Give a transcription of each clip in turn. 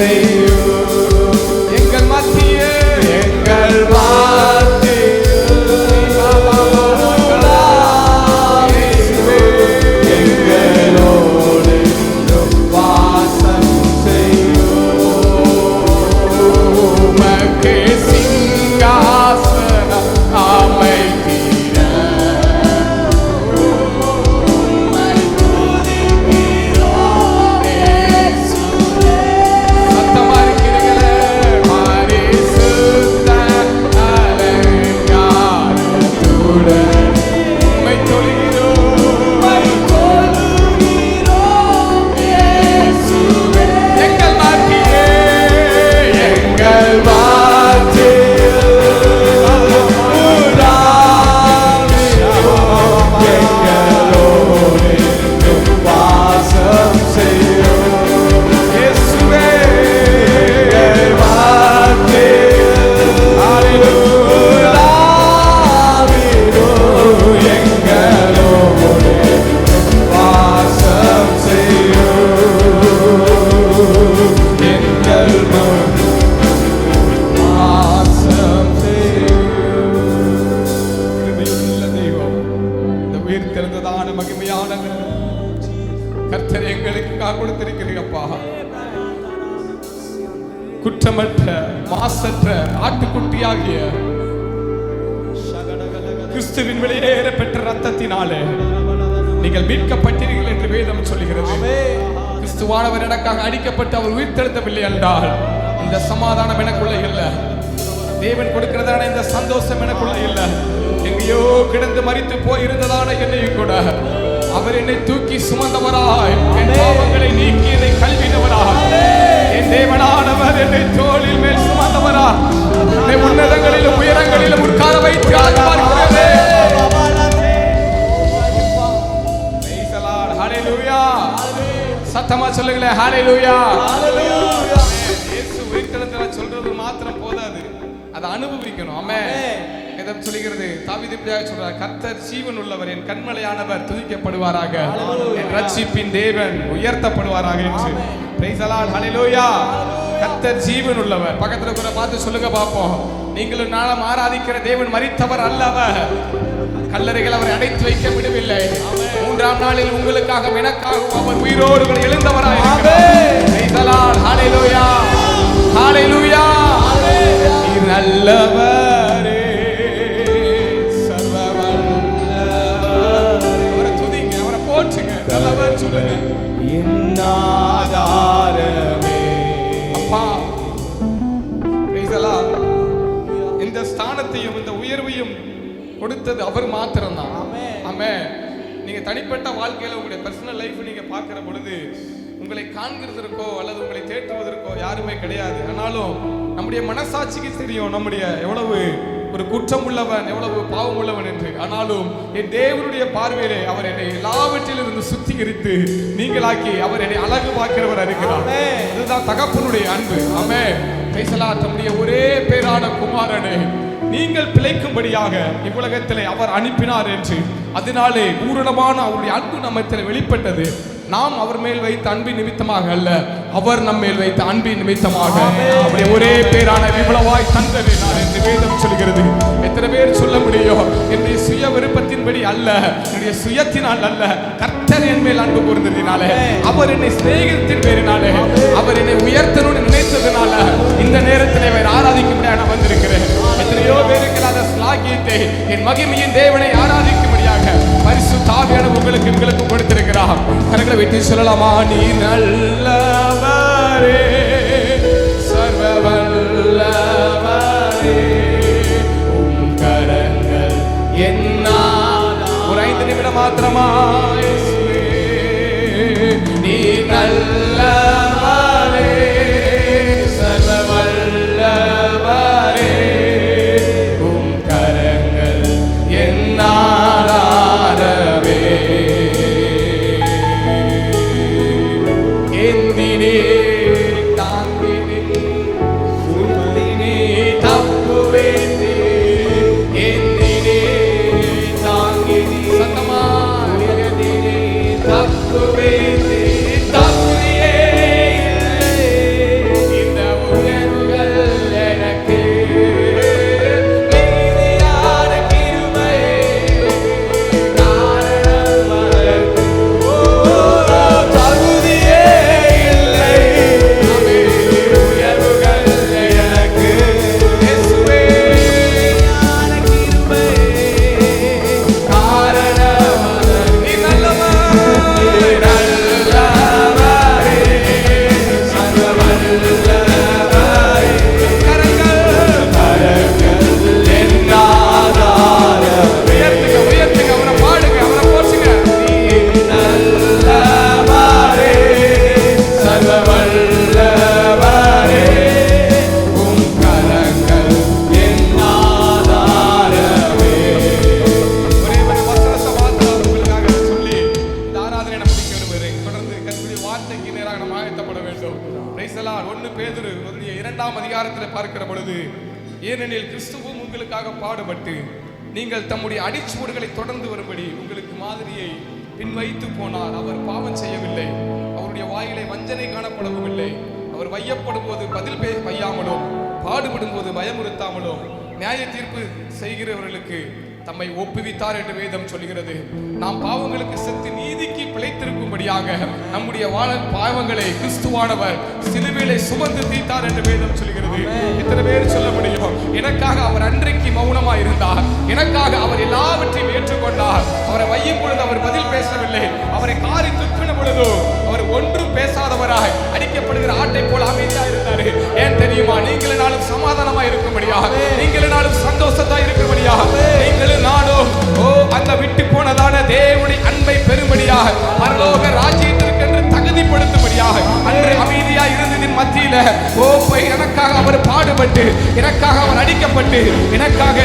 செய்யும் எங்கள் மத்தியே எங்கள் எங்களோடு வாசம் செய்யும் உமக்கு சிங்காசனம் அமைத்தீர சத்தமா இருக்கிறீங்களே பரிசுத்த அலங்காரத்துடன் உம்மை தொழுகிறோம் எங்கள் மத்தியே எங்கள் எங்களோடு வாசம் செய்யும் இயேசுவே எங்களோடு வாசம் செய்யும் எங்கள் வாசம் செய்யும் கிருபையுள்ள தெய்வம், இந்த உயிர் திறந்ததான மகிமையான கர்த்தர் எங்களுக்கு கொடுத்திருக்கிறீங்கப்பா. குற்றமற்ற மாசற்ற ஆட்டுக்குட்டியாகிய கிறிஸ்துவின் வெளியேற பெற்ற ரத்தத்தினாலே நீங்கள் மீட்கப்பட்டீர்கள் என்று வேதம் சொல்லுகிறது. கிறிஸ்துவானவர் எனக்காக அடிக்கப்பட்டு அவர் உயிர் தெழுந்தவில்லை என்றால் இந்த சமாதானம் எனக்குள்ள இல்லை, தேவன் கொடுக்கிறதான இந்த சந்தோஷம் எனக்குள்ள இல்லை. எங்கேயோ கிடந்து மரித்து போயிருந்ததான என்னையும் கூட அவர் என்னை தூக்கி சுமந்தவராய், என் பாவங்களை நீக்கி என்னை கல்வினவராய், என் தேவனானவர் என்னை தோளில் மேல் சுமந்தவராய், என்னை உன்னதங்களிலும் உயரங்களிலும் உட்கார வைத்து பார்க்கிறதே. சத்தமா சொல்லுங்களேன், ஹalleluya. இயேசு உயிர்த்தெழுந்ததை சொல்றது மாத்திரம் போதாது, அதை அனுபவிக்கணும். ஆமென். வேதம் சொல்லுகிறது, தாவீது இப்படியாக சொல்றார், கர்த்தர் ஜீவன் உள்ளவர், என் கண்மலையானவர் துதிக்கப்படுவாராக, என் ரட்சிப்பின் தேவன் உயர்த்தப்படுவாராக என்று. பிரைஸ் தி லார்ட், ஹalleluya. கர்த்தர் ஜீவன் உள்ளவர். பக்கத்துல கூட பார்த்து சொல்லுங்க பாப்போம். நீங்களும் நானும் ஆராதிக்கிற தேவன் மரித்தவர் அல்லவர். கல்லறைகள் அவரை அடைத்து வைக்க விடவில்லை. மூன்றாம் நாளில் உங்களுக்காக எனக்காக அவர் உயிரோடு எழுந்தவராய் இருக்கிறார். பிரைஸ் தி லார்ட், ஹalleluya, ஹalleluya. நீர் நல்லவரே, சர்வவல்லவர். அவரை துதிங்க, அவரை போற்றுங்க, நல்லவர் சொல்லுங்க. என்னாதாரமே அப்பா, பிரைஸ் தி லார்ட். இந்த ஸ்தானத்தையும் இந்த உயர்வையும் கொடுத்தது அவர் மாத்திரம்தான். ஆமென். நீங்க தனிப்பட்ட வாழ்க்கையில உங்களுடைய பர்சனல் லைஃப் நீங்க பார்க்கிற பொழுது உங்களை காண்கிறதற்கோ அல்லது உங்களை தேற்றுவதற்கோ யாருமே கிடையாது. ஆனாலும் நம்முடைய மனசாட்சிக்கு தெரியும் நம்முடைய எவ்வளவு ஒரு குற்றம் உள்ளவன், எவ்வளவு பாவம் உள்ளவன் என்று. ஆனாலும் என் தேவனுடைய பார்வையிலே அவர் என்னை எல்லாவற்றிலிருந்து சுத்திகரித்து நீங்களாக்கி அவர் என்னை அழகு பார்க்கிறவர் இருக்கிறார். இதுதான் தகப்பனுடைய அன்பு. ஆமென். Praise the lord. நம்முடைய ஒரே பேரான குமாரனே நீங்கள் பிழைக்கும்படியாக இவ்வுலகத்திலே அவர் அனுப்பினார் என்று, அதனாலே பூரணமான அவருடைய அன்பு நம்மத்தில் வெளிப்பட்டது. நாம் அவர் மேல் வைத்த அன்பின் நிமித்தமாக அல்ல, அவர் நம்ம மேல் வைத்த அன்பின் நிமித்தமாக அவருடைய ஒரே பேரான விபலவாய் தந்தறினார் என்று வேதம் சொல்கிறது. எத்தனை பேர் சொல்ல முடியும்? என்னுடைய சுய விருப்பத்தின்படி அல்ல, என்னுடைய சுயத்தினால் அல்ல, கர்த்தர் என் மேல் அன்பு கூர்ந்ததினாலே, அவர் என்னை சிநேகித்தின் பேரினாலே, அவர் என்னை உயர்த்தணும்னு நினைத்ததுனால இந்த நேரத்தில் அவர் ஆராதிக்கும்படியாக நான் வந்திருக்கிறேன். எத்தனையோ பேருக்கு அந்த ஸ்லாகியத்தை என் மகிமையின் தேவனை ஆராதிக்கும்படியாக பரிசுத்த ஆவியானவர் உங்களுக்கு எங்களுக்கு கொடுத்திருக்கிறார். கரங்களை வைத்து சொல்லலாமா? நீ நல்லவரே, சர்வவல்லவரே, உம் கரங்கள் என்னால். ஒரு 5 நிமிடம் மாத்திரமா. நீ நல்லவரே, சர்வவல்லவரே, உம் கரங்கள் என்னாரவே. எந்தினே தாங்கினே சுமந்தினே தப்புவேனே, எந்தினே தாங்கினே சத்தமா எந்தினே தப்புவேனே, வார்த்தைக்கு நேராக நாம் ஆயத்தப்பட வேண்டும். Price the Lord. 1 பேதுரு 2ஆம் அதிகாரத்தில் பார்க்கிற பொழுது, ஏனெனில் கிறிஸ்துவும் உங்களுக்காக பாடுபட்டு நீங்கள் தம்முடைய அடிச்சுவடுகளை தொடர்ந்து வரும்படி உங்களுக்கு மாதிரியை பின்வைத்து போனார். அவர் பாவம் செய்யவில்லை, அவருடைய வாயிலை வஞ்சனை காணப்படவும் இல்லை. அவர் வையப்படும் போது பதில் வையாமலும் பாடுபடும் போது பயமுறுத்தாமலும் நியாய தீர்ப்பு செய்கிறவர்களுக்கு தம்மை ஒப்புவித்தார் என்று வேதம் சொல்கிறது. நாம் பாவங்களுக்கு செத்து நீதிக்கு பிழைத்திருக்கும்படியாக நம்முடைய பாவங்களை கிறிஸ்துவானவர் சிலுவையிலே சுமந்து தீர்த்தார் என்று வேதம் சொல்கிறது. எத்தனை பேர் சொல்ல முடியும்? எனக்காக அவர் அன்றைக்கு மௌனமா இருந்தார், எனக்காக அவர் எல்லாவற்றையும் ஏற்றுக்கொண்டார். அவரை வையும் பொழுது அவர் பதில் பேசவில்லை, அவரை காரி துப்பின பொழுது அவர் ஒன்றும் பேசாதவராய் அடிக்கப்படுகிற ஆட்டை போல அமைதியா இருந்தார். ஏன் தெரியுமா? நீங்களும் சமாதானமா இருக்கும்படியாக, நீங்களும் சந்தோஷத்தா இருக்கும்படியாக, நீங்களும் நானும் அந்த விட்டு போனதான தேவனுடைய அன்பை பெறும்படியாக, பரலோக ராஜ்யத்திற்கென்று தகுதிப்படுத்தும்படியாக அன்று அமைதியா இருந்ததின் மத்தியில எனக்காக அவர் பாடுபட்டு, எனக்காக அவர் அடிக்கப்பட்டு, எனக்காக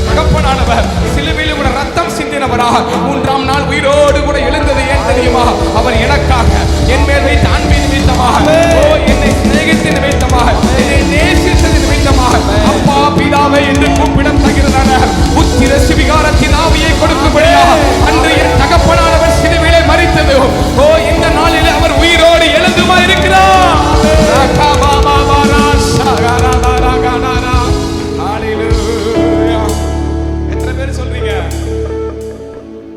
தகப்பனானவர் சிலுவையில் கூட ரத்தம் சிந்தினவராக 3ஆம் நாள் உயிரோடு கூட எழுந்தது. ஏன் தெரியுமா? அவர் எனக்காக, என் மேல் வைத்த அன்பின் நிமித்தமாக, என்னை சிநேகித்த நிமித்தமாக, என்னை நேசித்தது நிமித்தமாக, அப்பா பிதாவை என்று கூப்பிடம் தகிறதான புத்திர சுவிகாரத்தின் ஆவியை கொடுக்கும்படியாக அன்று என் தகப்பனானவர் சிலுவையிலே மரித்தது. இந்த நாளில் அவர் உயிரோடு எழுந்துமா இருக்கிறார். எத்தனை பேர் சொல்றீங்க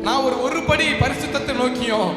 நான் ஒரு படி பரிசுத்தத்தை நோக்கியும்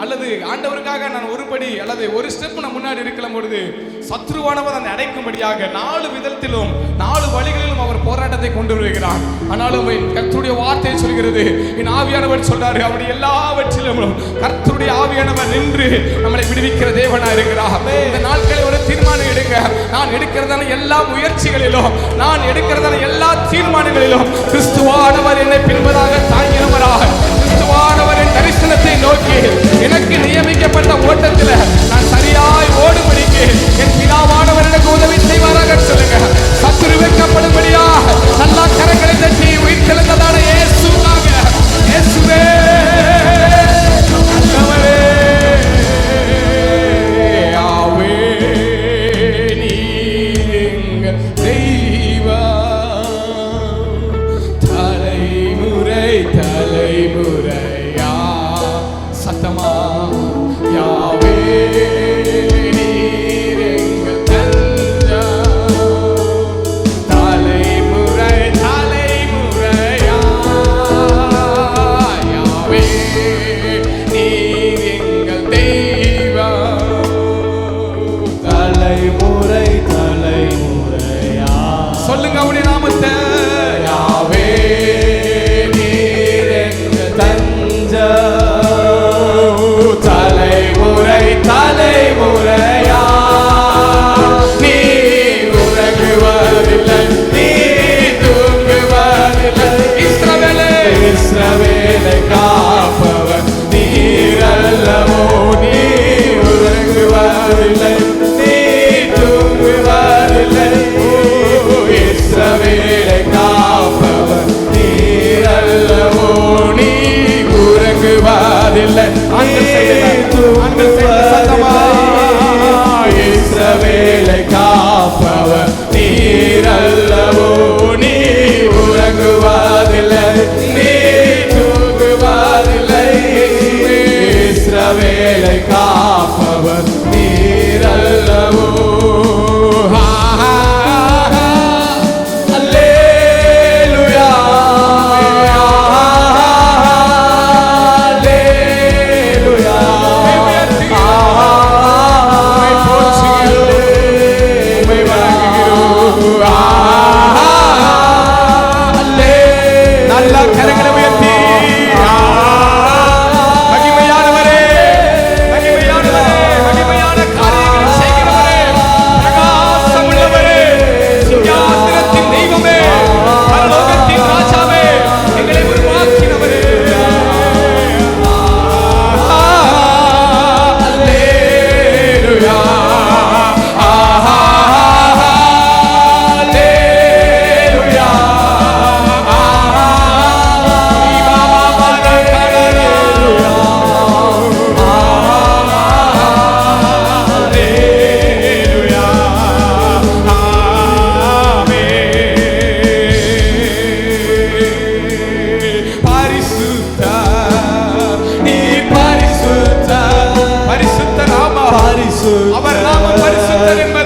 அல்லது ஆண்டவருக்காக நான் ஒரு படி அல்லது ஒரு ஸ்டெப் நான் முன்னாடி இருக்கலாம் பொழுது சத்ருவானவர் அதை அடைக்கும்படியாக 4 விதத்திலும் 4 வழிகளிலும் அவர் போராட்டத்தை கொண்டு வருகிறார். ஆனாலும் கர்த்தருடைய வார்த்தை சொல்கிறது, என் ஆவியானவர் சொல்றாரு, அவருடைய எல்லாவற்றிலும் கர்த்தருடைய ஆவியானவர் நின்று நம்மளை விடுவிக்கிற தேவனா இருக்கிறார். இந்த நாட்களில் ஒரு தீர்மானம் எடுங்க. நான் எடுக்கிறதான எல்லா முயற்சிகளிலும், நான் எடுக்கிறதான எல்லா தீர்மானங்களிலும் கிறிஸ்துவானவர் என்னை பின்பதாக தாங்கினவராக, கிறிஸ்துவானவரின் தரிசனத்தை நோக்கி எனக்கு நியமிக்கப்பட்ட ஓட்டத்தில் நான் சரியாய் ஓடும்படிக்கு என் பிதாவானவர் எனக்கு உதவி செய்வாராக சொல்லுங்க. சத்துரு வைக்கப்படும்படியாக நல்லா கரங்களை தட்டி உயிர்த்தெழுந்ததான இயேசுவாக, இயேசுவே நல்லவரே, ஆவே நீங்க தெய்வம், தலைமுறை தலைமுறையா சத்தமா யாவே சொல்லுங்க அவருடைய நாமத்தை. யாவே நீர் எங்கள் தஞ்சம், தலைமுறை தலைமுறையா நீ உறங்குவதில்லை, நீ தூங்குவதில்லை. இஸ்ரவேலை காப்பவர் நீர் அல்லவோ, நீ உறங்குவதில்லை, நீ தூங்குவதில்லை. இஸ்ரவேலை காப்பவர் நீர் அல்லவோ, நீ உறங்குவதில்லை. இஸ்ரவேலை காப்பவர் நீர் அல்லவோ, நீ உறங்குவதில்லை, நீ தூங்குவதில்லை. இஸ்ரவேலை காப்பவர் நீர்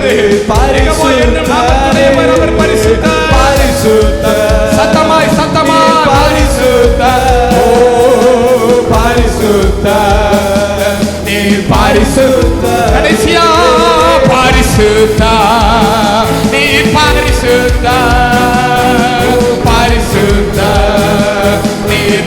இருக்கிறது. பரிசுத்தர். யெகோவா என்னும் நாமத்துடையவர், அவர் பரிசுத்தர். பரிசுத்தர். சத்தமாய் சத்தமாய் பரிசுத்தர். ஓ பரிசுத்தர். நீர் பரிசுத்தர். கடைசியா பரிசுத்தர், நீர் பரிசுத்தர், பரிசுத்தர், நீர்